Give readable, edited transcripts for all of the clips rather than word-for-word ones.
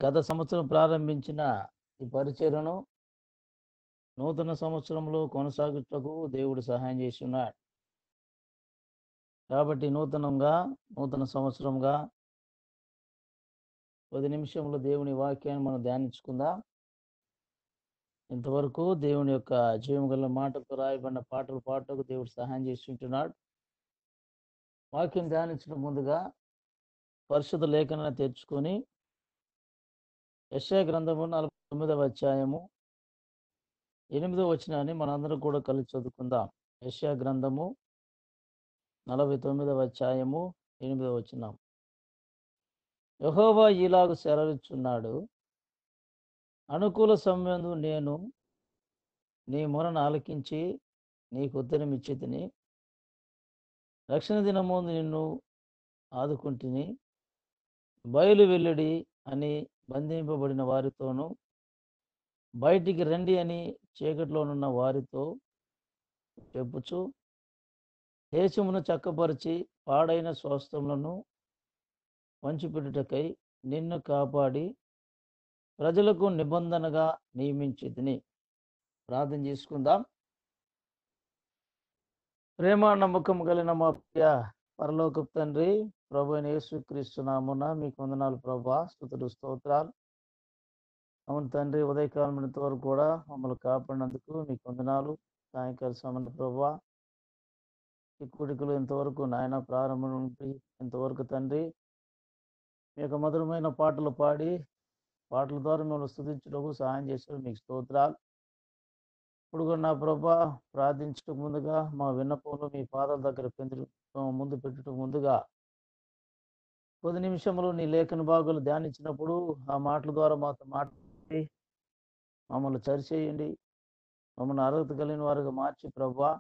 గత సంవత్సరం ప్రారంభించిన ఈ పరిచర్యను నూతన సంవత్సరంలో కొనసాగుటకు దేవుడు సహాయం చేసి ఉన్నాడు. కాబట్టి నూతన సంవత్సరంగా 10 నిమిషంలో దేవుని వాక్యాన్ని మనం ధ్యానించుకుందాం. ఇంతవరకు దేవుని యొక్క జీవం గల మాటకు రాయబడిన పాటలు పాటకు దేవుడు సహాయం చేసి ఉంటున్నాడు. వాక్యం ధ్యానించడం ముందుగా పరిశుద్ధ లేఖనాన్ని తెచ్చుకొని యెషయా గ్రంథము 49వ అధ్యాయము 8వ వచనాన్ని మనందరం కూడా కలిసి చదువుకుందాం. యెషయా గ్రంథము 49వ అధ్యాయము 8వ వచనం. యెహోవా ఇలాగు సెలవిచ్చున్నాడు, అనుకూల సమయంలో నేను నీ మొరను ఆలకించి నీకు ఉత్తరం ఇచ్చితిని. రక్షణ దినమందు నిన్ను ఆదుకుంటుని. బయలు వెల్లడి అని బంధింపబడిన వారితోనూ, బయటికి రండి అని చీకటిలోనున్న వారితో చెప్పుచు, దేశమును చక్కపరిచి పాడైన స్వాస్థ్యములను పంచిపెట్టుటకై నిన్ను కాపాడి ప్రజలకు నిబంధనగా నియమించితిని. ప్రార్థన చేసుకుందాం. ప్రేమ నమ్మకం కలిగిన మా ప్రియ పరలోకపు తండ్రి, ప్రభు అయిన యేసుక్రీస్తు నామమున మీకు వందనాలు ప్రభా, స్తుతులు స్తోత్రాలు. అవును తండ్రి, ఉదయకాలం ఇంతవరకు కూడా మమ్మల్ని కాపాడినందుకు మీకు వందనాలు. సాయంకాల సమయం ప్రభా, ఈ కూడికలు ఇంతవరకు నాయన ప్రారంభం నుండి ఇంతవరకు తండ్రి మీ యొక్క మధురమైన పాటలు పాడి పాటల ద్వారా మిమ్మల్ని స్తుతించడానికి సహాయం చేశారు, మీకు స్తోత్రాలు. ఇప్పుడు కూడా నా ప్రభా, ప్రార్థించడం ముందుగా మా విన్నపంలో మీ పాదాల దగ్గర ముందు పెట్టుటకు ముందుగా 10 నిమిషములు నీ లేఖన భాగాలు ధ్యానించినప్పుడు ఆ మాటల ద్వారా మాతో మాట్లాడి మమ్మల్ని సరిచేయండి. మమ్మల్ని అర్హత కలిగిన వారుగా మార్చి ప్రభా,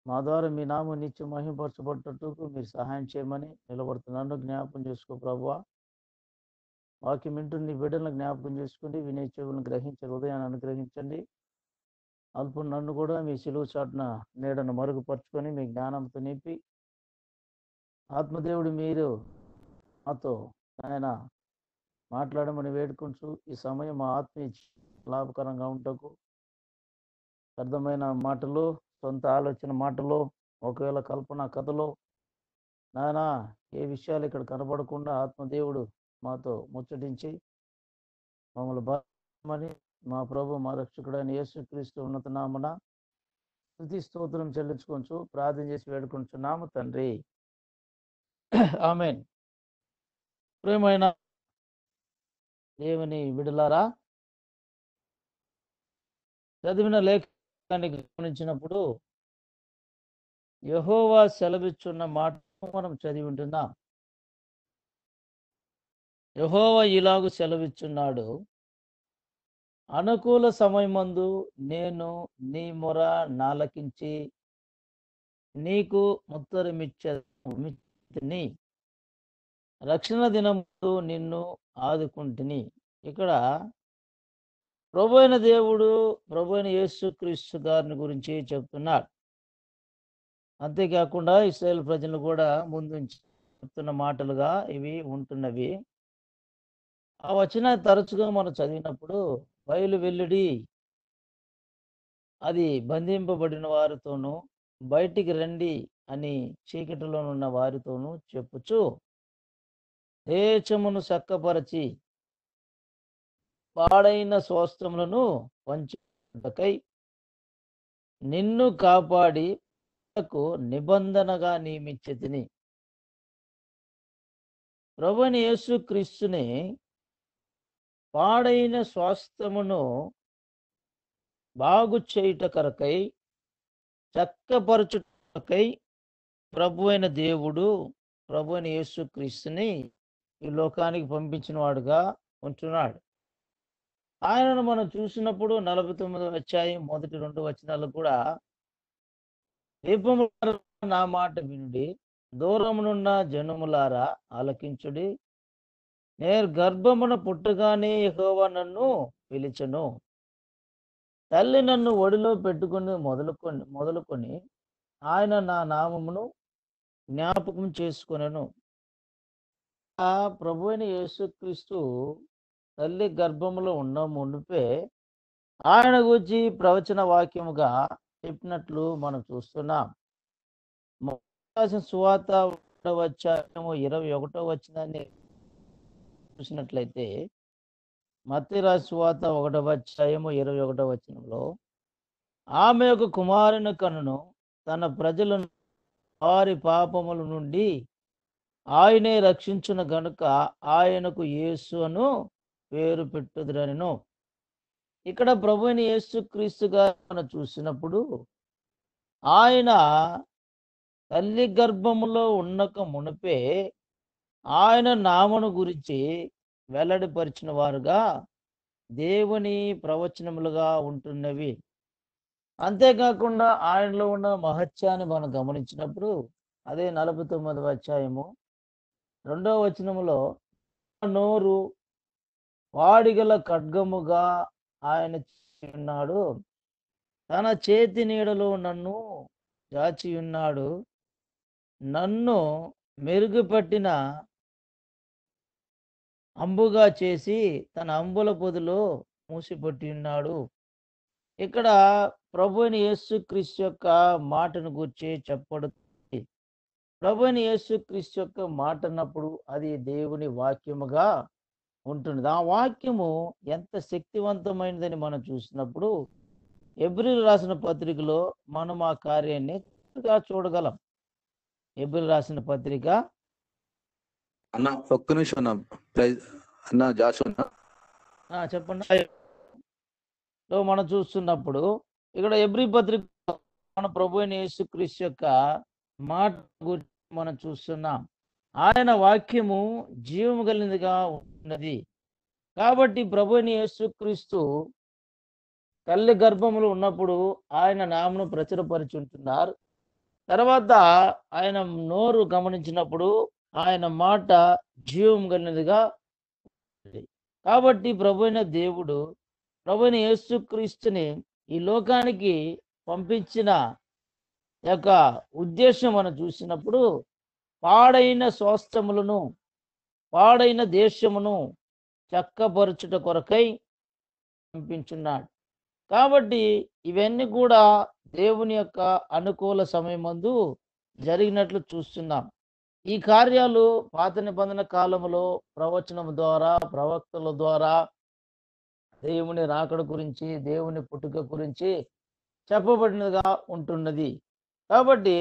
మా ద్వారా మీ నామం నిత్యం మహిమపరచబడ్డట్టుకు మీరు సహాయం చేయమని నిలబడుతున్నాను. జ్ఞాపకం చేసుకో ప్రభా. వాక్యం వింటూ నీ బిడ్డలను జ్ఞాపకం చేసుకుని వినే చెవులను గ్రహించే హృదయాన్ని అనుగ్రహించండి. అల్పు నన్ను కూడా మీ సిలువు చాటున నీడను మరుగుపరుచుకొని మీ జ్ఞానంతో నింపి ఆత్మదేవుడు మీరు మాతో ఆయన మాట్లాడమని వేడుకుంటూ ఈ సమయం మా ఆత్మీయ లాభకరంగా ఉండకు అర్థమైన మాటలు, సొంత ఆలోచన మాటలు, ఒకవేళ కల్పన కథలో నాయన ఏ విషయాలు ఇక్కడ కనబడకుండా ఆత్మదేవుడు మాతో ముచ్చటించి మమ్మల్ని బామని మా ప్రభు మా రక్షకుడైన యేసుక్రీస్తు ఉన్నత నామమున స్తుతి స్తోత్రం చెల్లించుకొంచు ప్రార్థన చేసి వేడుకుంటున్నాము తండ్రి, ఆమేన్. ప్రియమైన దేవుని బిడ్డలారా, చదివిన లేఖనాన్ని గమనించినప్పుడు యెహోవా సెలవిచ్చున్న మాట మనం చదివి ఉంటున్నాం. యెహోవా ఇలాగు సెలవిచ్చున్నాడు, అనుకూల సమయమందు నేను నీ మొర నాలకించి నీకు ఉత్తరమిచ్చితిని. రక్షణ దినముందు నిన్ను ఆదుకుంటుని. ఇక్కడ ప్రభు అయిన దేవుడు, ప్రభు అయిన యేసుక్రీస్తు గారిని గురించి చెప్తున్నాడు. అంతేకాకుండా ఇశ్రాయేలు ప్రజలు కూడా ముందుంచి చెప్తున్న మాటలుగా ఇవి ఉంటున్నవి. ఆ వచన తరచుగా మనం చదివినప్పుడు బయలు వెల్లడి అది బంధింపబడిన వారితోనూ, బయటికి రండి అని చీకటిలోనున్న వారితోనూ చెప్పుచు, దేశమును చక్కపరచి పాడైన స్వాస్థ్యములను పంచుటకై నిన్ను కాపాడి నిబంధనగా నియమించితిని. ప్రభువైన యేసుక్రీస్తుని పాడైన స్వాస్థ్యమును బాగు చేయుట కొరకై, చక్కపరచుటకై ప్రభువైన దేవుడు ప్రభువైన యేసుక్రీస్తుని ఈ లోకానికి పంపించిన వాడుగా ఉంటున్నాడు. ఆయనను మనం చూసినప్పుడు 49వ అధ్యాయం 1-2 వచనాలు కూడా, దీపములారా నా మాట వినుడి, దూరమునున్న జనములారా ఆలకించుడి. నేను గర్భమున పుట్టగానే యెహోవా నన్ను పిలిచెను. తల్లి నన్ను ఒడిలో పెట్టుకుని మొదలుకొని ఆయన నా నామమును జ్ఞాపకం చేసుకొనెను. ప్రభు అయిన యేసుక్రీస్తు తల్లి గర్భంలో ఉన్న మునిపే ఆయన గురించి ప్రవచన వాక్యముగా చెప్పినట్లు మనం చూస్తున్నాం. మత్తయి రాసిన సువార్త 1వ అధ్యాయము 21వ వచనాన్ని చూసినట్లయితే, మత్తయి రాసిన సువార్త 1వ అధ్యాయము 21వ వచనంలో, ఆమె ఒక కుమారుని కనును, తన ప్రజలను వారి పాపముల నుండి ఆయనే రక్షించును గనుక ఆయనకు యేసు అను పేరు పెట్టుదురనెను. ఇక్కడ ప్రభువైన యేసుక్రీస్తుగా మనం చూసినప్పుడు ఆయన తల్లి గర్భములో ఉన్నక మునిపే ఆయన నామను గురించి వెల్లడిపరిచిన వారుగా దేవుని ప్రవచనములుగా ఉంటున్నవి. అంతేకాకుండా ఆయనలో ఉన్న మహత్యాన్ని మనం గమనించినప్పుడు అదే 49వ అధ్యాయము 2వ వచనములో, నోరు వాడిగల ఖడ్గముగా ఆయన ఉన్నాడు, తన చేతి నీడలో నన్ను దాచి ఉన్నాడు, నన్ను మెరుగుపట్టిన అంబుగా చేసి తన అంబుల పొదిలో మూసిపట్టి ఉన్నాడు. ఇక్కడ ప్రభువైన యేసుక్రీస్తు యొక్క మాటను గురించి చెప్పబడుతుంది. ప్రభువైన యేసుక్రీస్తు యొక్క మాట అన్నప్పుడు అది దేవుని వాక్యముగా ఉంటుంది. ఆ వాక్యము ఎంత శక్తివంతమైనదని మనం చూసినప్పుడు హెబ్రీయులు రాసిన పత్రికలో మనం ఆ కార్యాన్ని చూడగలం. హెబ్రీయులు రాసిన పత్రిక అన్న ఒక్క నిమిషం అన్న జాషు చెప్పండి. మనం చూస్తున్నప్పుడు ఇక్కడ హెబ్రీ పత్రిక మన ప్రభు అయిన యేసుక్రీస్తు యొక్క మాట గురించి మనం చూస్తున్నాం. ఆయన వాక్యము జీవము కలిగినదిగా ఉన్నది. కాబట్టి ప్రభు అయిన యేసుక్రీస్తు తల్లి గర్భములు ఉన్నప్పుడు ఆయన నామను ప్రచురపరుచుంటున్నారు. తర్వాత ఆయన నోరు గమనించినప్పుడు ఆయన మాట జీవం కలిగినదిగా ఉంది. కాబట్టి ప్రభు అయిన దేవుడు ప్రభు అయిన యేసుక్రీస్తుని ఈ లోకానికి పంపించిన యొక్క ఉద్దేశం మనం చూసినప్పుడు పాడైన స్వాస్థ్యములను పాడైన దేశమును చక్కపరచుట కొరకై పంపించున్నాడు. కాబట్టి ఇవన్నీ కూడా దేవుని యొక్క అనుకూల సమయమందు జరిగినట్లు చూస్తున్నాం. ఈ కార్యాలు పాత నిబంధన కాలంలో ప్రవచనం ద్వారా ప్రవక్తల ద్వారా దేవుని రాకడ గురించి దేవుని పుట్టుక గురించి చెప్పబడినదిగా ఉంటున్నది. కాబట్టి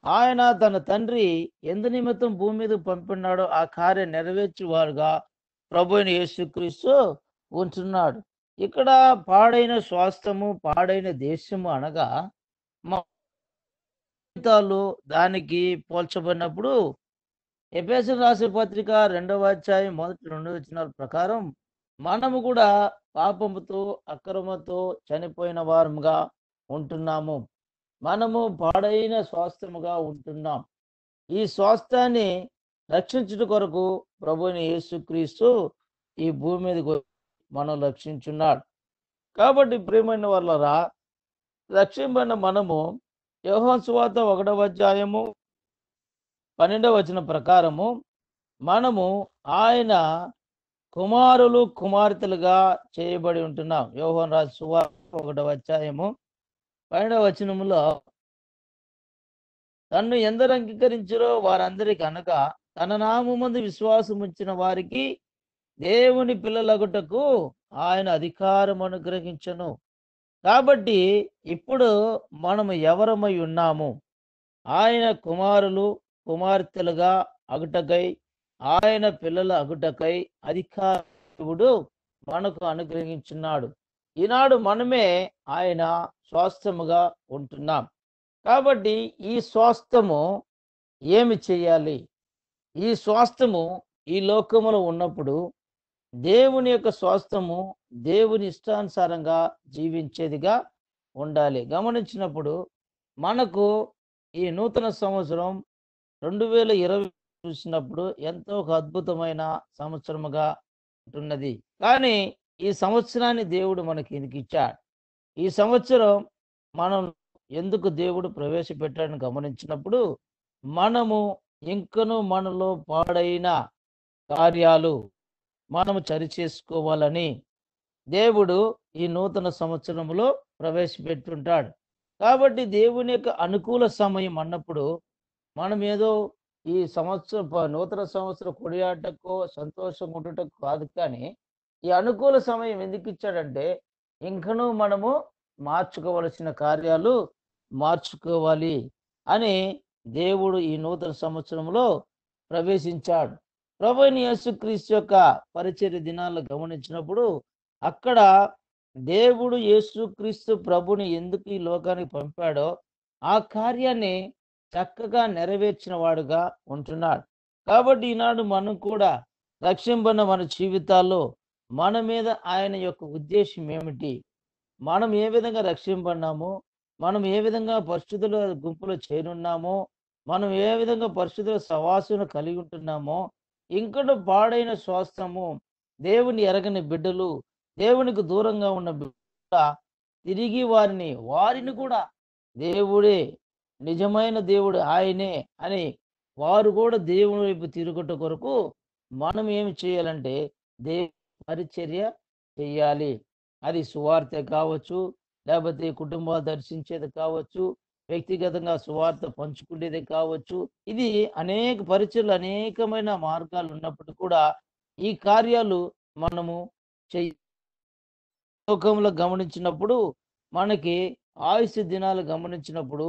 ఆయన తన తండ్రి ఎందు నిమిత్తం భూమి మీద పంపినాడో ఆ కార్యం నెరవేర్చేవారుగా ప్రభు అయిన యేసుక్రీస్తు ఉంటున్నాడు. ఇక్కడ పాడైన స్వాస్థ్యము పాడైన దేశము అనగా మా జీవితాలు దానికి పోల్చబడినప్పుడు ఎఫెసీయులకు రాసిన పత్రిక 2వ అధ్యాయం 1-2 వచనాల ప్రకారం మనము కూడా పాపముతో అక్రమతో చనిపోయిన వారముగా ఉంటున్నాము. మనము పాడైన స్వాస్థ్యముగా ఉంటున్నాం. ఈ స్వాస్థ్యాన్ని రక్షించుట కొరకు ప్రభువైన యేసుక్రీస్తు ఈ భూమి మీదకి మనం రక్షించున్నాడు. కాబట్టి ప్రియమైన వాళ్ళరా, రక్షింపబడిన మనము యోహాను సువార్త 1వ అధ్యాయము 12వ వచనం ప్రకారము మనము ఆయన కుమారులు కుమార్తెలుగా చేయబడి ఉంటున్నాం. యోహాను రాసిన సువార్త 1వ అధ్యాయము 12వ వచనములో, తన్ను ఎందరు అంగీకరించారో వారందరికీ అనగా తన నామమందు విశ్వాసం ఉంచిన వారికి దేవుని పిల్లలగుటకు ఆయన అధికారం అనుగ్రహించను. కాబట్టి ఇప్పుడు మనము ఎవరమై ఉన్నాము? ఆయన కుమారులు కుమార్తెలుగా అగుటకై ఆయన పిల్లల అగుటకై అధికారుడు మనకు అనుగ్రహించున్నాడు. ఈనాడు మనమే ఆయన స్వాస్థ్యముగా ఉంటున్నాం. కాబట్టి ఈ స్వాస్థ్యము ఏమి చేయాలి? ఈ స్వాస్థ్యము ఈ లోకములో ఉన్నప్పుడు దేవుని యొక్క స్వాస్థ్యము దేవుని ఇష్టానుసారంగా జీవించేదిగా ఉండాలి. గమనించినప్పుడు మనకు ఈ నూతన సంవత్సరం 2020 చూసినప్పుడు ఎంతో ఒక అద్భుతమైన సంవత్సరముగా ఉంటున్నది. కానీ ఈ సంవత్సరాన్ని దేవుడు మనకి ఎందుకు ఇచ్చాడు? ఈ సంవత్సరం మనం ఎందుకు దేవుడు ప్రవేశపెట్టాడని గమనించినప్పుడు మనము ఇంకను మనలో పాడైన కార్యాలు మనము చేసుకోవాలని దేవుడు ఈ నూతన సంవత్సరంలో ప్రవేశపెట్టుంటాడు. కాబట్టి దేవుని యొక్క అనుకూల సమయం అన్నప్పుడు మనం ఏదో ఈ నూతన సంవత్సరం కొడియాటకో సంతోషం ఉండుటకు కాదు, కానీ ఈ అనుకూల సమయం ఎందుకు ఇచ్చాడంటే ఇంకనూ మనము మార్చుకోవలసిన కార్యాలు మార్చుకోవాలి అని దేవుడు ఈ నూతన సంవత్సరంలో ప్రవేశించాడు. ప్రభువైన యేసుక్రీస్తు యొక్క పరిచర్య దినాలను గమనించినప్పుడు అక్కడ దేవుడు యేసుక్రీస్తు ప్రభుని ఎందుకు ఈ లోకానికి పంపాడో ఆ కార్యాన్ని చక్కగా నెరవేర్చిన వాడుగా ఉంటున్నాడు. కాబట్టి ఈనాడు మనం కూడా రక్షింపబడిన మన జీవితాల్లో మన మీద ఆయన యొక్క ఉద్దేశం ఏమిటి, మనం ఏ విధంగా రక్షింపబడినామో, మనం ఏ విధంగా పరిశుద్ధుల గుంపులో చేరున్నామో, మనం ఏ విధంగా పరిశుద్ధుల సవాసును కలిగి ఉంటున్నామో, ఇంకను పాడైన స్వాస్థ్యము దేవుని ఎరగని బిడ్డలు, దేవునికి దూరంగా ఉన్న బిడ్డ తిరిగి వారిని కూడా దేవుడే నిజమైన దేవుడు ఆయనే అని వారు కూడా దేవుని వైపు తిరుగుట కొరకు మనం ఏమి చేయాలంటే దేవుని పరిచర్య చెయ్యాలి. అది సువార్త కావచ్చు, లేకపోతే కుటుంబాలు దర్శించేది కావచ్చు, వ్యక్తిగతంగా సువార్త పంచుకునేది కావచ్చు. ఇది అనేక పరిచర్లు, అనేకమైన మార్గాలు ఉన్నప్పుడు కూడా ఈ కార్యాలు మనము లోకంలో గమనించినప్పుడు, మనకి ఆయుష్ దినాలు గమనించినప్పుడు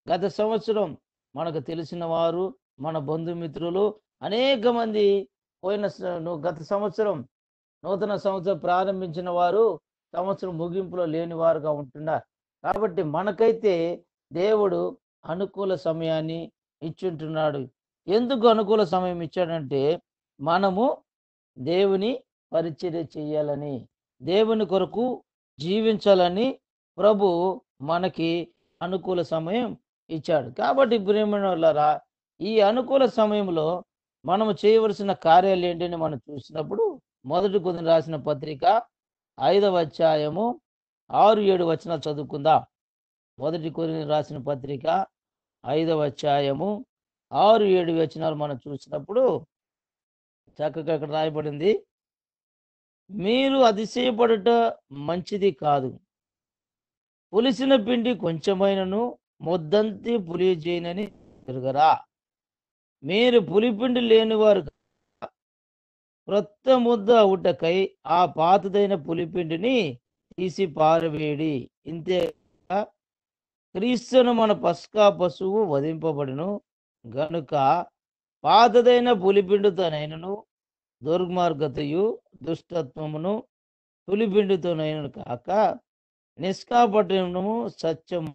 గత సంవత్సరం మనకు తెలిసిన వారు, మన బంధుమిత్రులు అనేక మంది గత సంవత్సరం నూతన సంవత్సరం ప్రారంభించిన వారు సంవత్సరం ముగింపులో లేని వారుగా ఉంటున్నారు. కాబట్టి మనకైతే దేవుడు అనుకూల సమయాన్ని ఇచ్చుంటున్నాడు. ఎందుకు అనుకూల సమయం ఇచ్చాడంటే మనము దేవుని పరిచర్య చేయాలని, దేవుని కొరకు జీవించాలని ప్రభు మనకి అనుకూల సమయం ఇచ్చాడు. కాబట్టి ప్రియమైన వాళ్ళారా, ఈ అనుకూల సమయంలో మనము చేయవలసిన కార్యాలు ఏంటని మనం చూసినప్పుడు మొదటి కొరింథీయులకు రాసిన పత్రిక 5వ అధ్యాయము 6-7 వచనాలు చదువుకుందాం. మొదటి కొరింథీయులకు రాసిన పత్రిక 5వ అధ్యాయము 6-7 వచనాలు మనం చూసినప్పుడు చక్కగా ఇక్కడ రాయబడింది, మీరు అతిశయపడుట మంచిది కాదు, పులిసిన పిండి కొంచెమైనను ముద్దంతి పులియజేయనని తిరగరా. మీరు పులిపిండి లేనివారు క్రొత్త ముద్ద అవుటకై ఆ పాతదైన పులిపిండిని తీసి పారవేడి. ఇంతే క్రీస్తును మన పస్కా పశువు వధింపబడును గనుక పాతదైన పులిపిండితోనైనను దుర్మార్గతయు దుష్టత్వమును పులిపిండితోనైనను కాక నిష్కాపటము సత్యము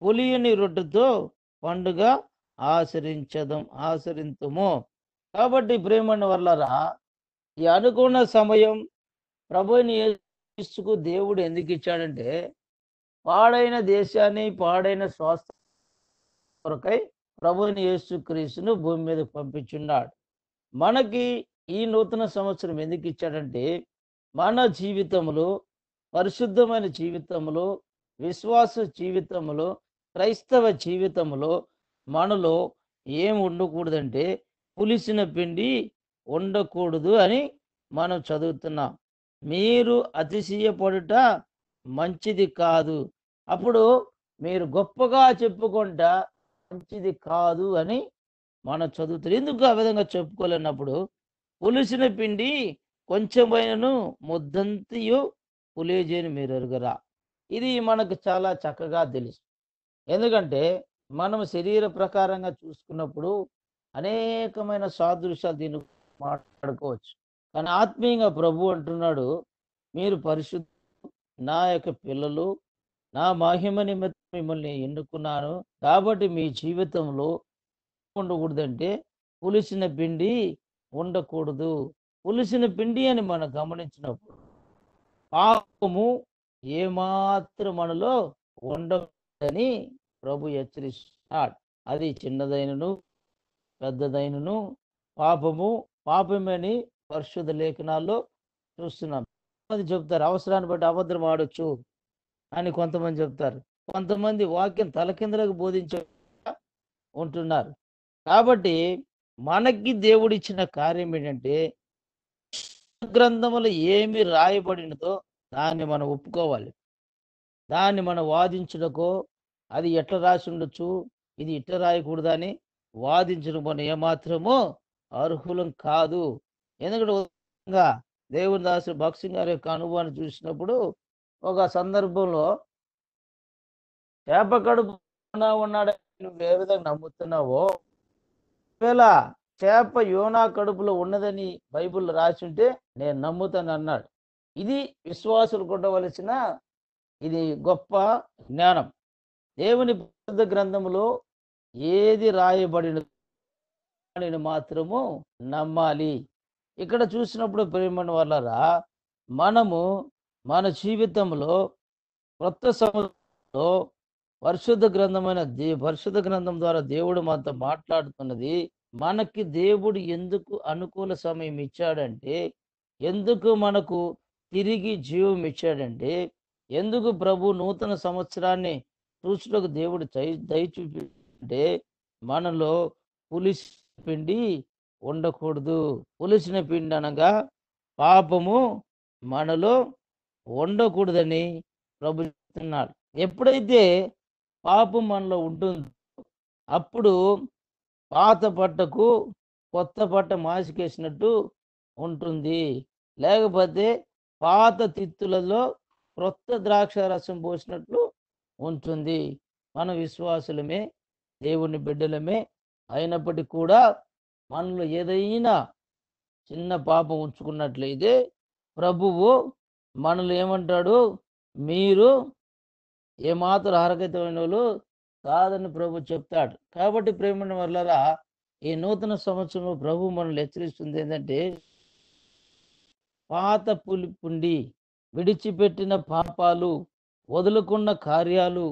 పులియని రొట్టెతో పండుగ ఆచరింతుము. కాబట్టి ప్రేమన్న వర్లారా, ఈ అనుకున్న సమయం ప్రభువుని యేసుకు దేవుడు ఎందుకు ఇచ్చాడంటే పాడైన దేశాన్ని, పాడైన స్వాస్థ కొరకై ప్రభువుని యేసుక్రీస్తును భూమి మీద పంపించున్నాడు. మనకి ఈ నూతన సంవత్సరం ఎందుకు ఇచ్చాడంటే మన జీవితంలో, పరిశుద్ధమైన జీవితంలో, విశ్వాస జీవితంలో, క్రైస్తవ జీవితంలో మనలో ఏం ఉండకూడదంటే పులిసిన పిండి ఉండకూడదు అని మనం చదువుతున్నాం. మీరు అతిశయపడుట మంచిది కాదు. అప్పుడు మీరు గొప్పగా చెప్పుకుంటా మంచిది కాదు అని మనం చదువుతాం. ఎందుకు ఆ విధంగా చెప్పుకోలేనప్పుడు పులిసిన పిండి కొంచెమైనను ముద్దంతియు పులియజేయని మీరు ఎరుగరా. ఇది మనకు చాలా చక్కగా తెలుసు. ఎందుకంటే మనం శరీర ప్రకారంగా చూసుకున్నప్పుడు అనేకమైన సాదృశ్యాలు దీన్ని మాట్లాడుకోవచ్చు. కానీ ఆత్మీయంగా ప్రభు అంటున్నాడు, మీరు పరిశుద్ధ నా యొక్క పిల్లలు, నా మహిమ నిమిత్తం మిమ్మల్ని ఎన్నుకున్నాను. కాబట్టి మీ జీవితంలో ఉండకూడదంటే పులిసిన పిండి ఉండకూడదు. పులిసిన పిండి అని మనం గమనించినప్పుడు పాపము ఏమాత్రం మనలో ఉండదని ప్రభు హెచ్చరిస్తున్నాడు. అది చిన్నదైనను పెద్దదైనను పాపమని పరిశుద్ధ లేఖనాల్లో చూస్తున్నాం. కొంతమంది చెప్తారు అవసరాన్ని బట్టి అబద్ధం ఆడొచ్చు అని కొంతమంది చెప్తారు. కొంతమంది వాక్యం తలకిందులకు బోధించే ఉంటున్నారు. కాబట్టి మనకి దేవుడిచ్చిన కార్యం ఏంటంటే గ్రంథములో ఏమి రాయబడినదో దాన్ని మనం ఒప్పుకోవాలి. దాన్ని మనం వాదించుటకో అది ఎట్లా రాసి ఉండొచ్చు, ఇది ఇట్లా రాయకూడదని వాదించడం మనం ఏమాత్రమో అర్హులం కాదు. ఎందుకంటే ఉదాహరణగా దేవుని దాసుడు భక్సింగ్ గారి యొక్క అనుభవాన్ని చూసినప్పుడు ఒక సందర్భంలో చేప కడుపు ఉన్నాడని నువ్వు ఏ విధంగా నమ్ముతున్నావో, ఒకవేళ చేప యోనా కడుపులో ఉన్నదని బైబిల్ రాసి ఉంటే నేను నమ్ముతాను అన్నాడు. ఇది విశ్వాసులు ఉండవలసిన ఇది గొప్ప జ్ఞానం. దేవుని పరిశుద్ధ గ్రంథములో ఏది రాయబడినదో దానిని మాత్రము నమ్మాలి. ఇక్కడ చూసినప్పుడు ప్రియమైన వాళ్ళరా, మనము మన జీవితంలో కొత్త సంవత్సరంలో పరిశుద్ధ గ్రంథమైన పరిశుద్ధ గ్రంథం ద్వారా దేవుడు మనతో మాట్లాడుతున్నది. మనకి దేవుడు ఎందుకు అనుకూల సమయం ఇచ్చాడంటే, ఎందుకు మనకు తిరిగి జీవం ఇచ్చాడంటే, ఎందుకు ప్రభు నూతన సంవత్సరాన్ని చూచుటకు దేవుడు దయచూపింటే మనలో పులిసిన పిండి ఉండకూడదు. పులిసిన పిండి అనగా పాపము మనలో ఉండకూడదని ప్రభు చెప్తున్నాడు. ఎప్పుడైతే పాపం మనలో ఉంటుందో అప్పుడు పాత పట్టకు కొత్త పట్ట మాసికేసినట్టు ఉంటుంది. లేకపోతే పాత తిత్తులలో క్రొత్త ద్రాక్ష రసం పోసినట్లు ఉంటుంది. మన విశ్వాసులమే, దేవుని బిడ్డలమే అయినప్పటికీ కూడా మనలో ఏదైనా చిన్న పాపం ఉంచుకున్నట్లయితే ప్రభువు మనలో ఏమంటాడు, మీరు ఏమాత్రం అర్హతమైన వాళ్ళు కాదని ప్రభు చెప్తాడు. కాబట్టి ప్రేమ వల్లరా ఈ నూతన సంవత్సరంలో ప్రభు మనల్ని హెచ్చరిస్తుంది ఏంటంటే, పాత పుండి విడిచిపెట్టిన పాపాలు, వదులుకున్న కార్యాలు,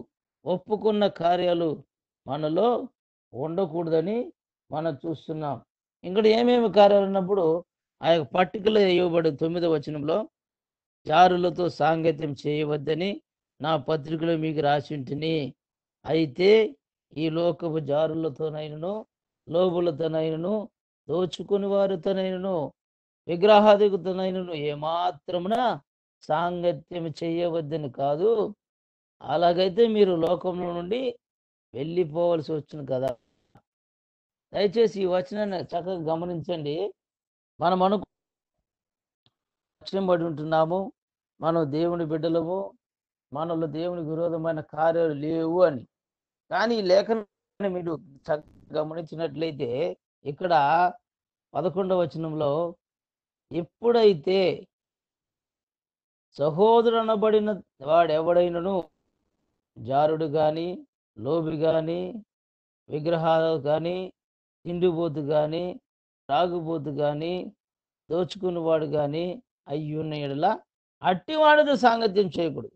ఒప్పుకున్న కార్యాలు మనలో ఉండకూడదని మనం చూస్తున్నాం. ఇక్కడ ఏమేమి కార్యాలు ఉన్నప్పుడు ఆ యొక్క పట్టికలో ఇవ్వబడి 9వ వచనంలో, జారులతో సాంగత్యం చేయవద్దని నా పత్రికలో మీకు రాసి ఉంటిని. అయితే ఈ లోకపు జారులతోనైనను, లోబులతోనైనను, దోచుకుని వారితోనైనను, విగ్రహాదికుతోనైనను ఏమాత్రమున సాంగత్యం చేయవద్దని కాదు. అలాగైతే మీరు లోకంలో నుండి వెళ్ళిపోవలసి వచ్చింది కదా. దయచేసి ఈ వచనాన్ని చక్కగా గమనించండి. మనం రక్షింపబడి ఉంటున్నాము, మనం దేవుని బిడ్డలము, మనలో దేవునికి విరోధమైన కార్యాలు లేవు అని. కానీ ఈ లేఖనాన్ని మీరు చక్కగా గమనించినట్లయితే ఇక్కడ 11వ వచనంలో, ఎప్పుడైతే సహోదరు అనబడిన వాడెవడైనను జారుడు కానీ, లోబి కానీ, విగ్రహాలు కానీ, తిండిబోతు కానీ, తాగుబోతు కానీ, దోచుకున్నవాడు కానీ అయ్యున్న యెడల అట్టివాడితో సాంగత్యం చేయకూడదు.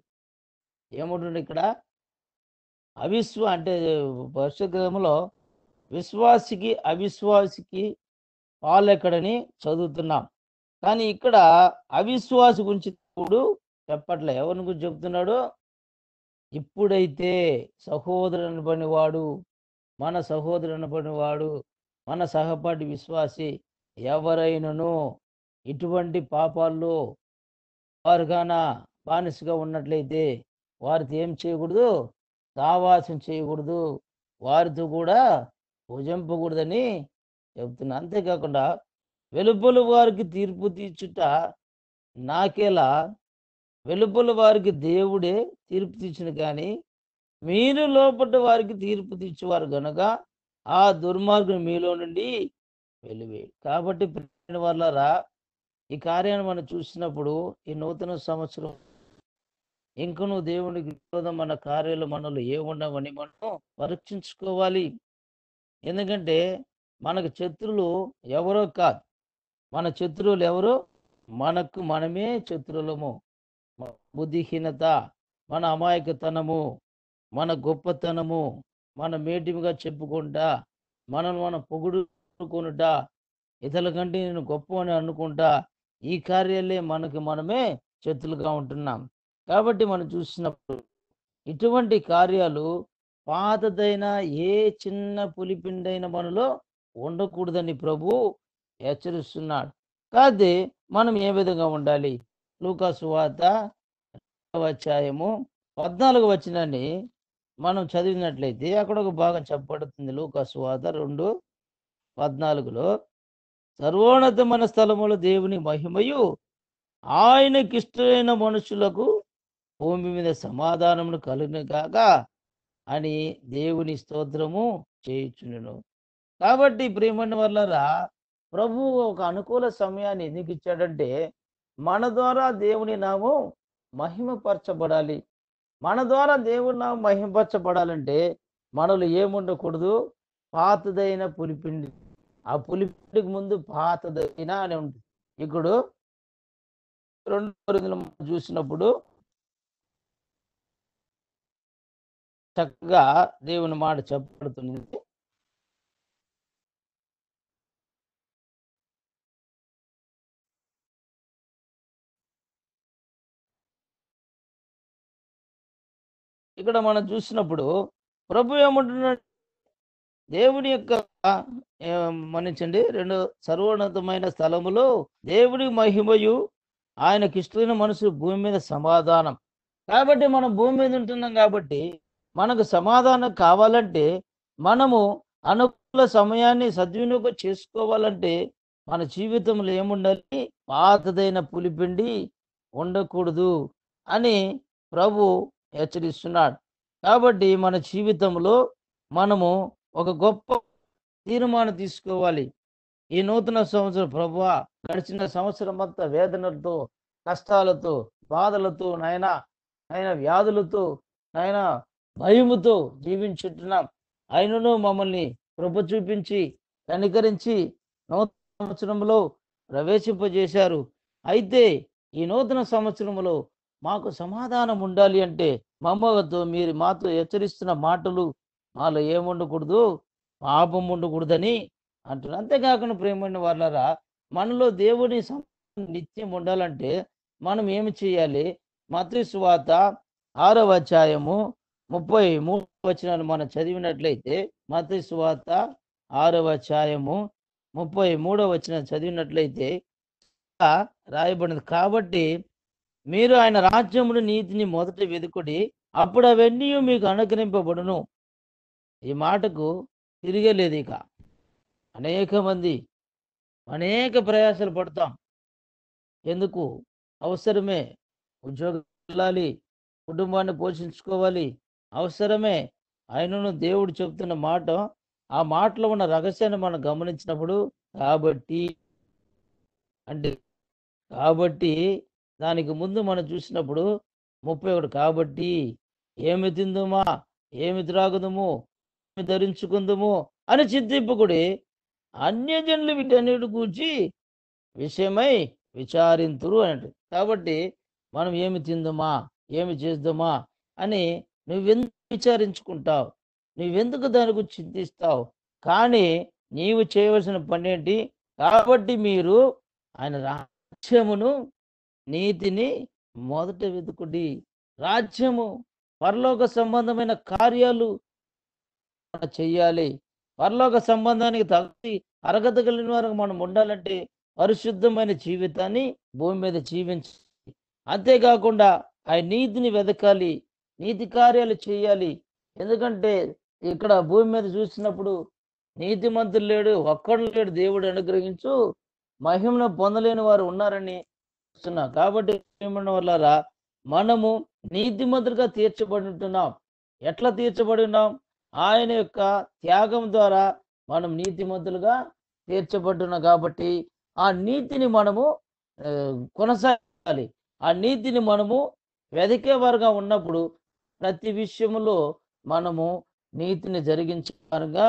ఏముంటుంది ఇక్కడ? అంటే పరిశుద్ధ గ్రంథంలో విశ్వాసికి అవిశ్వాసికి పాలెక్కడని చదువుతున్నాం. కానీ ఇక్కడ అవిశ్వాసి గురించి ఇప్పుడు చెప్పట్లే. ఎవరిని గురించి చెప్తున్నాడు? ఇప్పుడైతే సహోదరుని అనబడినవాడు, మన సహోదరుని అనబడినవాడు, మన సహపాఠి విశ్వాసి ఎవరైనను ఇటువంటి పాపాల్లో వారుగాన బానిసగా ఉన్నట్లయితే వారితో ఏం చేయకూడదు? సావాసం చేయకూడదు, వారితో కూడా భుజింపకూడదని చెప్తున్నా. అంతేకాకుండా వెలుపల వారికి తీర్పు తీర్చుట నాకేలా, వెలుపల వారికి దేవుడే తీర్పు తీర్చును కానీ మీరు లోపల వారికి తీర్పు తీర్చేవారు గనుక ఆ దుర్మార్గుని మీలో నుండి వెలివేయడు. కాబట్టి ప్రియమైన వాళ్ళారా, ఈ కార్యాన్ని మనం చూసినప్పుడు ఈ నూతన సంవత్సరం ఇంకనూ దేవునికి విరోధం మన కార్యాలు మనలో ఏముండవని మనం పరీక్షించుకోవాలి. ఎందుకంటే మనకు శత్రులు ఎవరో కాదు, మన శత్రువులు ఎవరు? మనకు మనమే శత్రులము. మన బుద్ధిహీనత, మన అమాయకతనము, మన గొప్పతనము, మన మేటిమిగా చెప్పుకుంటా, మనం పొగుడుకుంటా, ఇతరుల కంటే నేను గొప్ప అని అనుకుంటా, ఈ కార్యాలే మనకు మనమే శత్రులుగా ఉంటున్నాం. కాబట్టి మనం చూసినప్పుడు ఇటువంటి కార్యాలు పాతదైన ఏ చిన్న పులిపిండైన మనలో ఉండకూడదని ప్రభు హెచ్చరిస్తున్నాడు. కాదే మనం ఏ విధంగా ఉండాలి? లూకా సువార్త 2వ అధ్యాయము 14 వచనాన్ని మనం చదివినట్లయితే అక్కడ ఒక భాగం చెప్పబడుతుంది. లూకా సువార్త 2:14లో సర్వోన్నతమైన స్థలములో దేవుని మహిమయు ఆయనకిష్టమైన మనుషులకు భూమి మీద సమాధానమును కలుగును గాక అని దేవుని స్తోత్రము చేయుచుండును. కాబట్టి ప్రియమైన వాళ్ళరా, ప్రభువు ఒక అనుకూల సమయాన్ని ఎందుకు ఇచ్చాడంటే మన ద్వారా దేవుని నామం మహిమపరచబడాలి. మన ద్వారా దేవుని నామం మహిమపరచబడాలంటే మనలో ఏముండకూడదు? పాతదైన పులిపిండి. ఆ పులిపిండికి ముందు పాతదైన అని ఉంటుంది. ఇప్పుడు 2 కొరింథీయులు చూసినప్పుడు చక్కగా దేవుని మాట చెప్పబడుతుంది. ఇక్కడ మనం చూసినప్పుడు ప్రభు ఏమంటున్నాడు? దేవుని యొక్క మన్నించండి, 2 సర్వోన్నతమైన స్థలములో దేవుని మహిమయు ఆయనకిష్టమైన మనుషులు భూమి మీద సమాధానం. కాబట్టి మనం భూమి మీద ఉంటున్నాం కాబట్టి మనకు సమాధానం కావాలంటే మనము అనుకూల సమయాన్ని సద్వినియోగం చేసుకోవాలంటే మన జీవితంలో ఏముండాలి? పాతదైన పులిపిండి ఉండకూడదు అని ప్రభు హెచ్చరిస్తున్నాడు. కాబట్టి మన జీవితంలో మనము ఒక గొప్ప తీర్మానం తీసుకోవాలి. ఈ నూతన సంవత్సరం ప్రభువా, గడిచిన సంవత్సరం అంతా వేదనలతో, కష్టాలతో, బాధలతో, నాయన వ్యాధులతో, నాయన భయముతో జీవించుంటున్నాం. ఆయనను మమ్మల్ని కృప చూపించి కనికరించి నూతన సంవత్సరంలో ప్రవేశింపజేశారు. అయితే ఈ నూతన సంవత్సరంలో మాకు సమాధానం ఉండాలి అంటే మీరు మాతో హెచ్చరిస్తున్న మాటలు మాలో ఏముండకూడదు? పాపం ఉండకూడదని అంటున్నారు. అంతేకాకుండా ప్రేమైన వాళ్ళరా, మనలో దేవుని నిత్యం ఉండాలంటే మనం ఏమి చేయాలి? మత్తయి సువార్త 6వ అధ్యాయము 33వ వచనాన్ని మనం చదివినట్లయితే, మత్తయి సువార్త 6వ అధ్యాయము 33వ వచనం చదివినట్లయితే రాయబడింది, కాబట్టి మీరు ఆయన రాజ్యమును నీతిని మొదట వెదుకుడి, అప్పుడు అవన్నీ మీకు అనుగ్రహింపబడును. ఈ మాటకు తిరిగేలేదు. ఇక అనేక మంది అనేక ప్రయాసాలు పడతాం. ఎందుకు? అవసరమే. ఉద్యోగం వెళ్ళాలి, కుటుంబాన్ని పోషించుకోవాలి, అవసరమే. ఆయనను దేవుడు చెప్తున్న మాట, ఆ మాటలో ఉన్న రహస్యాన్ని మనం గమనించినప్పుడు కాబట్టి అంటే కాబట్టి దానికి ముందు మనం చూసినప్పుడు 31 కాబట్టి ఏమి తిందుమా, ఏమి త్రాగుదుము, ఏమి ధరించుకుందుము అని చింతింపకుడి, అన్యజనులు వీటన్నిటి గూర్చి విషయమై విచారింతురు అని. కాబట్టి మనం ఏమి తిందుమా, ఏమి చేద్దామా అని నువ్వెందుకు విచారించుకుంటావు? నువ్వెందుకు దాని గురించి చింతిస్తావు? కానీ నీవు చేయవలసిన పని ఏంటి? కాబట్టి మీరు ఆయన రాజ్యమును నీతిని మొదట వెతుకుడి. రాజ్యము, పరలోక సంబంధమైన కార్యాలు మనం చెయ్యాలి. పరలోక సంబంధానికి తగ్గి అర్హత కలిగిన వారికి మనం ఉండాలంటే పరిశుద్ధమైన జీవితాన్ని భూమి మీద జీవించాలి. అంతేకాకుండా ఆయన నీతిని వెతకాలి, నీతి కార్యాలు చేయాలి. ఎందుకంటే ఇక్కడ భూమి మీద చూసినప్పుడు నీతిమంతులు లేడు, ఒక్కడు లేడు, దేవుడు అనుగ్రహించు మహిమను పొందలేని వారు ఉన్నారని చూస్తున్నా. కాబట్టి ఏమన్న వల్లారా, మనము నీతిమంతులుగా తీర్చబడి ఉంటున్నాం. ఎట్లా తీర్చబడి ఉన్నాం? ఆయన యొక్క త్యాగం ద్వారా మనం నీతిమంతులుగా తీర్చబడుతున్నాం. కాబట్టి ఆ నీతిని మనము కొనసాగాలి. ఆ నీతిని మనము వెదికేవారుగా ఉన్నప్పుడు ప్రతి విషయంలో మనము నీతిని జరిగించేవారుగా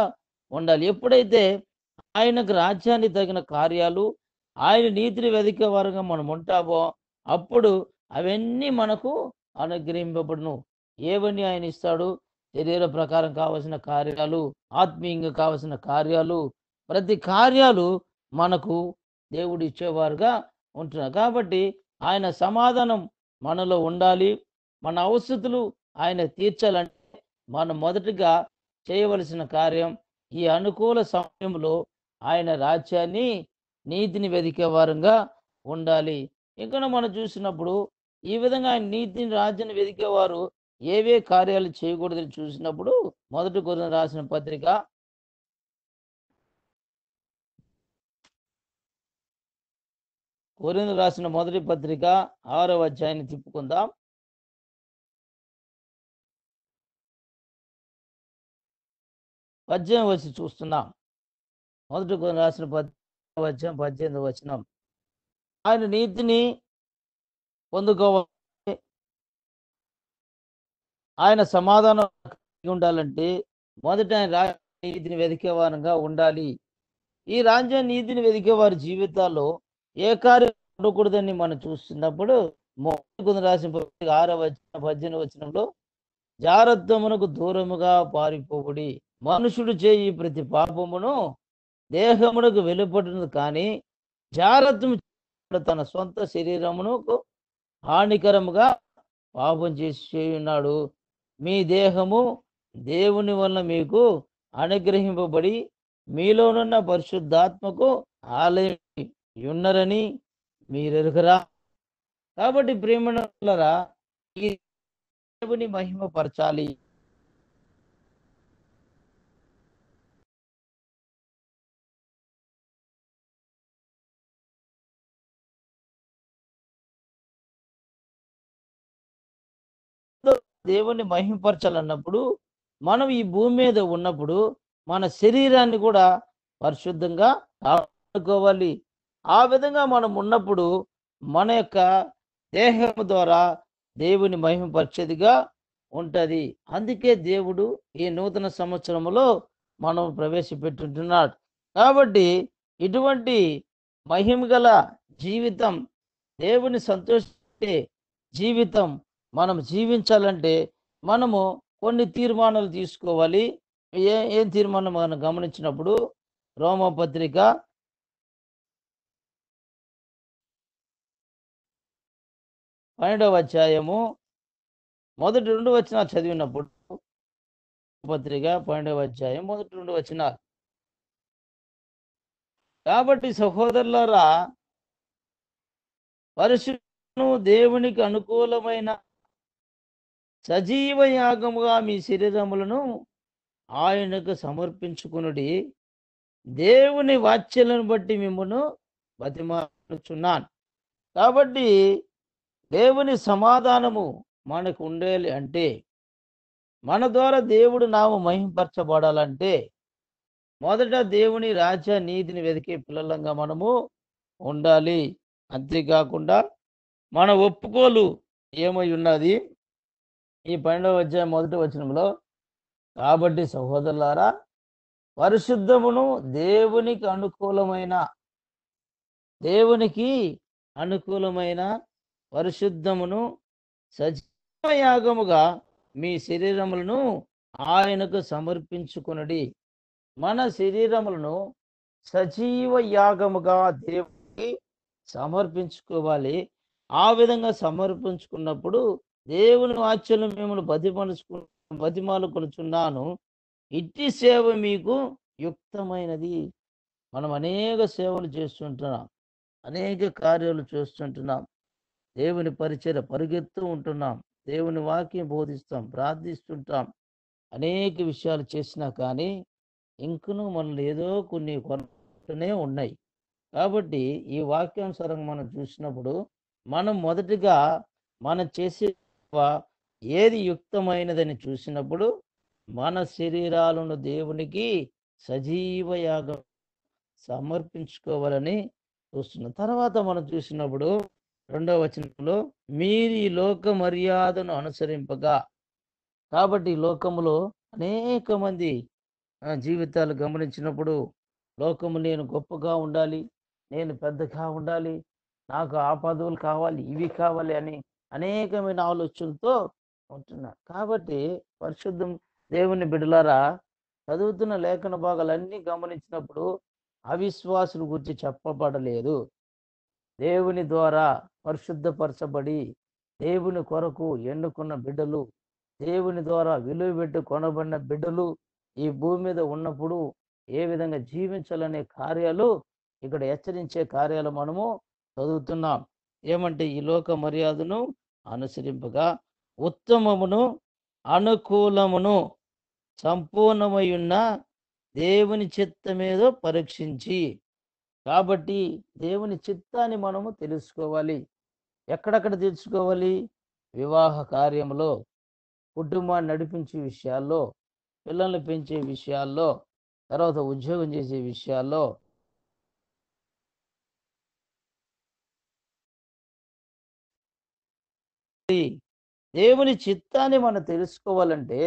ఉండాలి. ఎప్పుడైతే ఆయనకు రాజ్యాన్ని తగిన కార్యాలు, ఆయన నీతిని వెదికేవారుగా మనం ఉంటామో అప్పుడు అవన్నీ మనకు అనుగ్రహింపబడును. ఏవన్నీ ఆయన ఇస్తాడు? శరీర ప్రకారం కావలసిన కార్యాలు, ఆత్మీయంగా కావలసిన కార్యాలు, ప్రతి కార్యాలు మనకు దేవుడు ఇచ్చేవారుగా ఉంటున్నారు. కాబట్టి ఆయన సమాధానం మనలో ఉండాలి. మన అవసరతలు ఆయన తీర్చాలంటే మనం మొదటిగా చేయవలసిన కార్యం ఈ అనుకూల సమయంలో ఆయన రాజ్యాన్ని నీతిని వెదికే వారంగా ఉండాలి. ఇంకా మనం చూసినప్పుడు ఈ విధంగా ఆయన నీతిని రాజ్యాన్ని వెదికేవారు ఏవే కార్యాలు చేయకూడదని చూసినప్పుడు మొదటి కొరింథీయులకు రాసిన పత్రిక కొరింథీయులకు రాసిన మొదటి పత్రిక 6వ అధ్యాయాన్ని తిప్పుకుందాం. 18వ వచనం చూస్తున్నాం. మొదటి కొరింథీయులకు రాసిన 10వ అధ్యాయం 18వ వచనం. ఆయన నీతిని పొందుకోవాలి, ఆయన సమాధానం కలిగి ఉండాలంటే మొదట ఆయన నీతిని వెదికే వారంగా ఉండాలి. ఈ రాజ్య నీతిని వెదికే వారి జీవితాల్లో ఏ కార్యం ఉండకూడదని మనం చూస్తున్నప్పుడు మొదటి కొరింథీయులకు రాసిన పత్రిక 6వ అధ్యాయం 18వ వచనంలో జారత్వమునకు దూరముగా పారిపోవుడి, మనుషుడు చేయి ప్రతి పాపమును దేహమునకు వెలుపడును, కానీ జారత్వం తన సొంత శరీరమునకు హానికరముగా పాపం చేసి ఉన్నాడు. మీ దేహము దేవుని వలన మీకు అనుగ్రహింపబడి మీలోనున్న పరిశుద్ధాత్మకు ఆలయం ఉన్నరని మీరెరుగరా? కాబట్టి ప్రేమనులారా, ఈ దేవుని మహిమపరచాలి. దేవుని మహిమపరచాలన్నప్పుడు మనం ఈ భూమి మీద ఉన్నప్పుడు మన శరీరాన్ని కూడా పరిశుద్ధంగా కాపాడుకోవాలి. ఆ విధంగా మనం ఉన్నప్పుడు మన యొక్క దేహం ద్వారా దేవుని మహిమపరిచేదిగా ఉంటది. అందుకే దేవుడు ఈ నూతన సంవత్సరంలో మనం ప్రవేశపెట్టుంటున్నాడు. కాబట్టి ఇటువంటి మహిమ గల జీవితం, దేవుని సంతోషించే జీవితం మనం జీవించాలంటే మనము కొన్ని తీర్మానాలు తీసుకోవాలి. ఏం తీర్మానం మనం గమనించినప్పుడు రోమపత్రిక 12వ అధ్యాయము మొదటి 2 వచనాలు చదివినప్పుడు, పత్రిక 12వ అధ్యాయం మొదటి 2 వచనాలు. కాబట్టి సహోదరులారా, పరిశుద్ధను దేవునికి అనుకూలమైన సజీవ యాగముగా మీ శరీరములను ఆయనకు సమర్పించుకునుడి, దేవుని వాత్సల్యను బట్టి మిమ్మును బతిమాలుచున్నాను. కాబట్టి దేవుని సమాధానము మనకు ఉండాలి అంటే, మన ద్వారా దేవుడు నామం మహింపరచబడాలంటే మొదట దేవుని రాజ్య నీతిని వెతికే పిల్లలంగా మనము ఉండాలి. అంతేకాకుండా మన ఒప్పుకోలు ఏమై ఉన్నది? ఈ 12వ అధ్యాయం మొదటి వచనంలో, కాబట్టి సహోదరులారా, పరిశుద్ధమును దేవునికి అనుకూలమైన పరిశుద్ధమును సజీవ యాగముగా మీ శరీరములను ఆయనకు సమర్పించుకొనుడి. మన శరీరములను సజీవ యాగముగా దేవునికి సమర్పించుకోవాలి. ఆ విధంగా సమర్పించుకున్నప్పుడు దేవుని వాత్సల్యం మిమ్మల్ని బతిమాలుకొనుచున్నాను, ఇట్టి సేవ మీకు యుక్తమైనది. మనం అనేక సేవలు చేస్తుంటున్నాం, అనేక కార్యాలు చేస్తుంటున్నాం, దేవుని పరిచర్య పరిగెత్తు ఉంటున్నాం, దేవుని వాక్యం బోధిస్తాం, ప్రార్థిస్తుంటాం, అనేక విషయాలు చేసినా కానీ ఇంకనూ మనల్ని ఏదో కొన్ని కొరతనే ఉన్నాయి. కాబట్టి ఈ వాక్యానుసారంగా మనం చూసినప్పుడు మనం మొదటిగా మనం చేసే ఏది యుక్తమైనదని చూసినప్పుడు మన శరీరాలను దేవునికి సజీవ యాగం సమర్పించుకోవాలని చూస్తున్నాం. తర్వాత మనం చూసినప్పుడు 2వ వచనంలో, మీరు ఈ లోక మర్యాదను అనుసరింపగా. కాబట్టి ఈ లోకములో అనేక మంది జీవితాలు గమనించినప్పుడు లోకము నేను గొప్పగా ఉండాలి, నేను పెద్దగా ఉండాలి, నాకు ఆ పదవులు కావాలి, ఇవి కావాలి అని అనేకమైన ఆలోచనలతో ఉంటున్నారు. కాబట్టి పరిశుద్ధం దేవుని బిడ్డలారా, చదువుతున్న లేఖన భాగాలన్నీ గమనించినప్పుడు అవిశ్వాసుల గురించి చెప్పబడలేదు. దేవుని ద్వారా పరిశుద్ధపరచబడి దేవుని కొరకు ఎన్నుకున్న బిడ్డలు, దేవుని ద్వారా విలువ పెట్టి కొనబడిన బిడ్డలు ఈ భూమి మీద ఉన్నప్పుడు ఏ విధంగా జీవించాలనే కార్యాలు ఇక్కడ హెచ్చరించే కార్యాలు మనము చదువుతున్నాం. ఏమంటే ఈ లోక మర్యాదను అనుసరింపగా ఉత్తమమును అనుకూలమును సంపూర్ణమై ఉన్న దేవుని చిత్తమేదో పరీక్షించి. కాబట్టి దేవుని చిత్తాన్ని మనము తెలుసుకోవాలి. ఎక్కడెక్కడ తెలుసుకోవాలి? వివాహ కార్యంలో, కుటుంబాన్ని నడిపించే విషయాల్లో, పిల్లల్ని పెంచే విషయాల్లో, తర్వాత ఉద్యోగం చేసే విషయాల్లో, దేవుని చిత్తాన్ని మనం తెలుసుకోవాలంటే,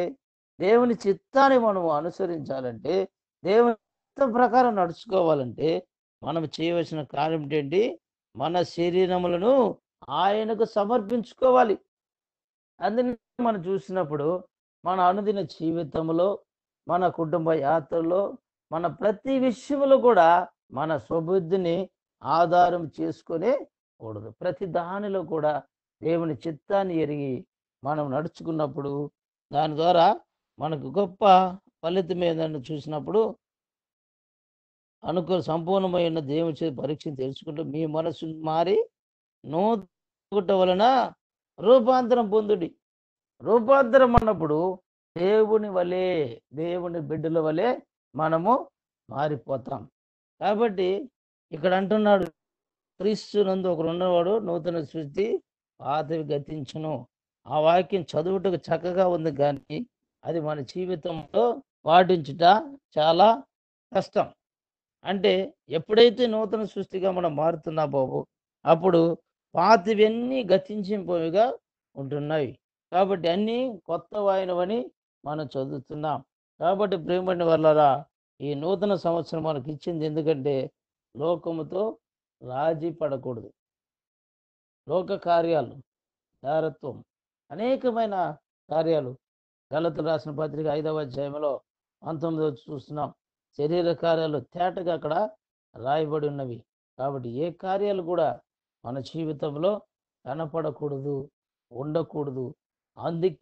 దేవుని చిత్తాన్ని మనం అనుసరించాలంటే, దేవుని చిత్తం ప్రకారం నడుచుకోవాలంటే మనం చేయవలసిన కార్యం ఏంటి? మన శరీరములను ఆయనకు సమర్పించుకోవాలి. అందుని మనం చూసినప్పుడు మన అనుదిన జీవితంలో, మన కుటుంబ యాత్రలో, మన ప్రతి విషయంలో కూడా మన స్వబుద్ధిని ఆధారం చేసుకునే కూడదు. ప్రతి దానిలో కూడా దేవుని చిత్తాన్ని ఎరిగి మనం నడుచుకున్నప్పుడు దాని ద్వారా మనకు గొప్ప ఫలితం ఏదని చూసినప్పుడు సంపూర్ణమైన దేవుని చేత పరీక్షను తెలుసుకుంటూ మీ మనసు మారి నూతన వలన రూపాంతరం పొందుడి. రూపాంతరం అన్నప్పుడు దేవుని వలె, దేవుని బిడ్డల వలె మనము మారిపోతాం. కాబట్టి ఇక్కడ అంటున్నాడు, క్రీస్తునందు ఒకడు ఉన్నవాడు నూతన సృష్టి, పాతవి గతించును. ఆ వాక్యం చదువుటకు చక్కగా ఉంది, కానీ అది మన జీవితంలో పాటించుట చాలా కష్టం. అంటే ఎప్పుడైతే నూతన సృష్టిగా మనం మారుతున్నా బాబు, అప్పుడు పాతవన్నీ గతించిపోయిగా ఉంటున్నాయి. కాబట్టి అన్నీ కొత్తవైనవని మనం చదువుతున్నాం. కాబట్టి ప్రేమని వాళ్ళరా, ఈ నూతన సంవత్సరం మనకి ఇచ్చింది ఎందుకంటే లోకముతో రాజీ పడకూడదు. లోక కార్యాలు, జారత్వం, అనేకమైన కార్యాలు గలతు రాసిన పత్రిక 5వ అధ్యాయంలో 19 చూస్తున్నాం. శరీర కార్యాలు తేటగా అక్కడ రాయబడి ఉన్నవి. కాబట్టి ఏ కార్యాలు కూడా మన జీవితంలో కనపడకూడదు, ఉండకూడదు. అందుకే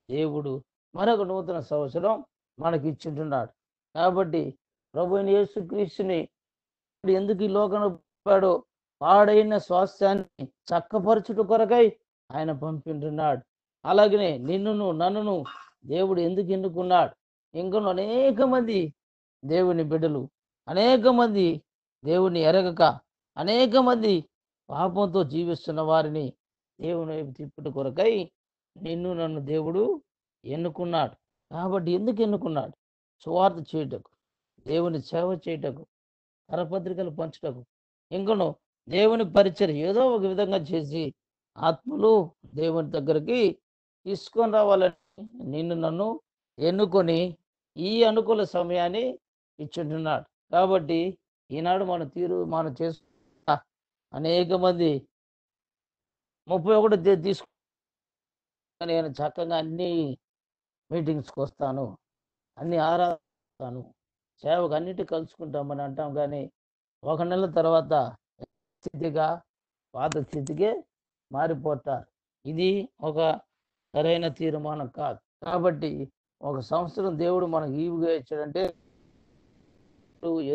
దేవుడు మరొక నూతన సంవత్సరం మనకి ఇచ్చింటున్నాడు. కాబట్టి ప్రభువైన యేసుక్రీస్తుని ఎందుకు ఈ లోకంలో పంపాడో, పాడైన స్వాస్థ్యాన్ని చక్కపరచుట కొరకై ఆయన పంపింటున్నాడు. అలాగనే నిన్నును నన్నును దేవుడు ఎందుకు ఎన్నుకున్నాడు? ఇంకను అనేక మంది దేవుని బిడ్డలు, అనేక మంది దేవుని ఎరగక, అనేక మంది పాపంతో జీవిస్తున్న వారిని దేవుని వైపు తిప్పుట కొరకై నిన్ను నన్ను దేవుడు ఎన్నుకున్నాడు. కాబట్టి ఎందుకు ఎన్నుకున్నాడు? సువార్త చేయుటకు, దేవుని సేవ చేయుటకు, కరపత్రికలు పంచుటకు, ఇంకను దేవుని పరిచయం ఏదో ఒక విధంగా చేసి ఆత్మలు దేవుని దగ్గరికి తీసుకొని రావాలని నిన్ను నన్ను ఎన్నుకొని ఈ అనుకూల సమయాన్ని ఇచ్చుంటున్నాడు. కాబట్టి ఈనాడు మనం చేసుకున్న అనేక మంది 31 తీసుకు నేను చక్కగా అన్ని మీటింగ్స్కి వస్తాను, అన్ని ఆరాధిస్తాను, సేవకు అన్నిటి కలుసుకుంటామని అంటాం. కానీ ఒక నెల తర్వాత స్థితిగా పాత స్థితికే మారిపోతారు. ఇది ఒక సరైన తీర్మానం కాదు. కాబట్టి ఒక సంవత్సరం దేవుడు మనకు ఈవుగా ఇచ్చాడంటే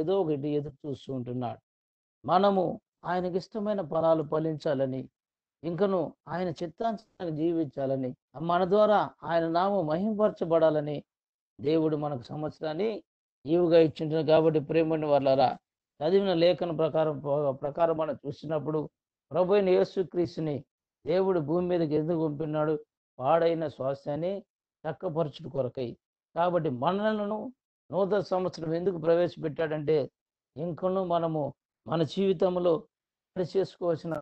ఏదో ఒకటి ఎదురు చూస్తూ ఉంటున్నాడు. మనము ఆయనకి ఇష్టమైన ఫలాలు ఫలించాలని, ఇంకను ఆయన చిత్తానుసారంగా జీవించాలని, మన ద్వారా ఆయన నామం మహింపరచబడాలని దేవుడు మనకు సంవత్సరాన్ని ఈవుగా ఇచ్చింటున్నాడు. కాబట్టి ప్రేమని వాళ్ళరా, చదివిన లేఖన ప్రకారం మనం చూసినప్పుడు ప్రభువైన యేసుక్రీస్తుని దేవుడు భూమి మీదకి ఎందుకు పంపినాడు? పాడైన స్వాస్థ్యాన్ని చక్కపరచుట కొరకై. కాబట్టి మనలను నూతన సంవత్సరం ఎందుకు ప్రవేశపెట్టాడంటే ఇంకను మనము మన జీవితంలో సరిచేసుకోవాల్సిన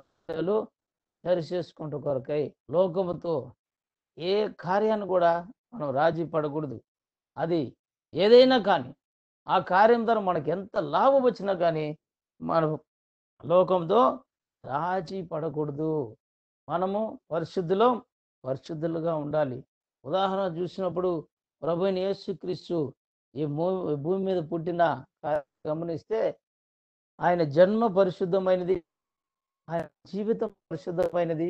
సరిచేసుకుంటూ కొరకై. లోకముతో ఏ కార్యాన్ని కూడా మనం రాజీ పడకూడదు. అది ఏదైనా కానీ ఆ కార్యం ద్వారా మనకి ఎంత లాభం వచ్చినా కానీ మనం లోకంతో రాజీ పడకూడదు. మనము పరిశుద్ధులుగా ఉండాలి. ఉదాహరణ చూసినప్పుడు ప్రభువైన యేసుక్రీస్తు ఈ భూమి మీద పుట్టిన గమనిస్తే ఆయన జన్మ పరిశుద్ధమైనది, ఆయన జీవితం పరిశుద్ధమైనది,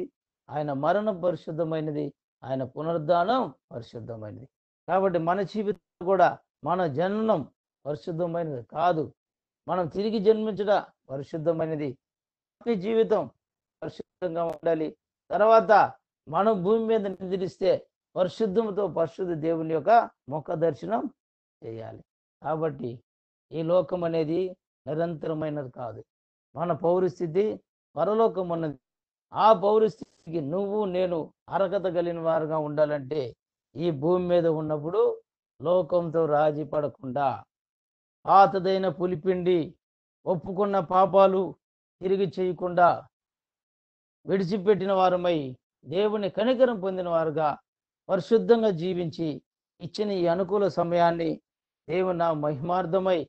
ఆయన మరణం పరిశుద్ధమైనది, ఆయన పునరుద్ధానం పరిశుద్ధమైనది. కాబట్టి మన జీవితం కూడా, మన జననం పరిశుద్ధమైనది కాదు. మనం తిరిగి జన్మించడ పరిశుద్ధమైనది. ఆత్మీయ జీవితం పరిశుద్ధంగా ఉండాలి. తర్వాత మనం భూమి మీద నిద్రిస్తే పరిశుద్ధంతో పరిశుద్ధ దేవుని యొక్క ముఖ దర్శనం చేయాలి. కాబట్టి ఈ లోకం అనేది నిరంతరమైనది కాదు. మన పౌరస్థితి పరలోకం ఉన్నది. ఆ పౌరస్థితికి నువ్వు నేను అర్హత కలిగిన వారుగా ఉండాలంటే ఈ భూమి మీద ఉన్నప్పుడు లోకంతో రాజీ పడకుండా పాతదైన పులిపిండి ఒప్పుకున్న పాపాలు తిరిగి చేయకుండా విడిచిపెట్టిన వారమై దేవుని కనికరం పొందిన వారుగా పరిశుద్ధంగా జీవించి ఇచ్చిన ఈ అనుకూల సమయాన్ని దేవుని నా మహిమార్థమై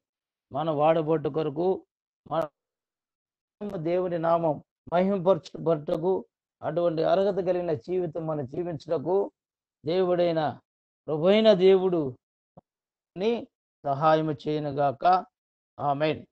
మన వాడబొట్టు కొరకు మన దేవుని నామం మహిమపరచుటకు అటువంటి అర్హత కలిగిన జీవితం మనం జీవించుటకు దేవుడైన ప్రభువైన దేవుడు సహాయం చేయనుగాక. ఆమేన్.